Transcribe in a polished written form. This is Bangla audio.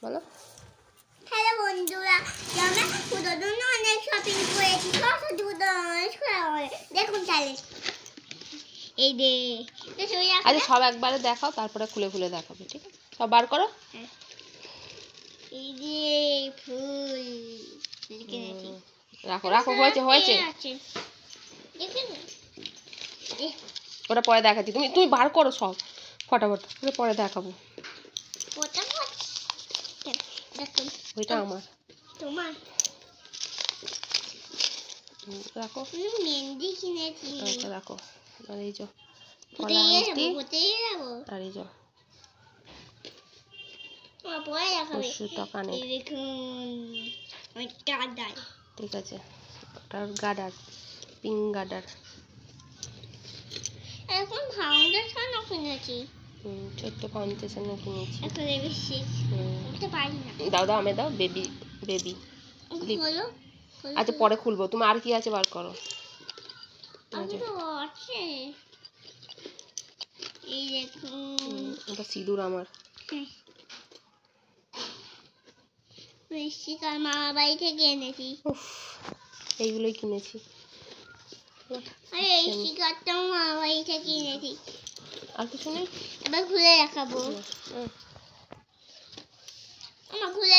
বলো। হ্যালো বন্ধুরা, আমরা পুজোর জন্য অনেক শপিং করেছি। দেখুন চ্যালেঞ্জ এই দে। আচ্ছা সব একবারে দেখাও, তারপরে খুলে খুলে দেখাবে, ঠিক আছে? সব বার করো। এই যে ফুল কিনেছি। রাখো রাখো, হয়েছে হয়েছে। ওটা পরে দেখাচ্ছি, তুমি তুমি বার করো সব ফটাফট, ওটা পরে দেখাবো। ওইটা আমার। তোমার রাখো। মেহেন্দি কিনেছি। আচ্ছা রাখো। আর এই যে কোথায় যাবো? আর এই যে পরে দেখাবে। কানে। দেখুন গার্ডার। ঠিক আছে, ওটার গার্ডার, পিঙ্ক গার্ডার। এখন ফাউন্ডেশন কিনেছি। ছোট্ট ফাউন্ডেশনও কিনেছি। এখন লিপস্টিক করতে পারি না। দাও দাও, আমি দাও, বেবি বেবি লিপ। আচ্ছা পরে খুলবো, তুমি আর কি আছে বার করো। আছে এই দেখুন, ওটা সিঁদুর আমার। লিপস্টিক আর মামা বাড়ি থেকে এনেছি। এইগুলোই কিনেছি। আরে এই স্টিকারটাও মামা বাড়ি থেকে এনেছি। আর কিছু নেই, এবার খুলে দেখাবো। আমার খুলে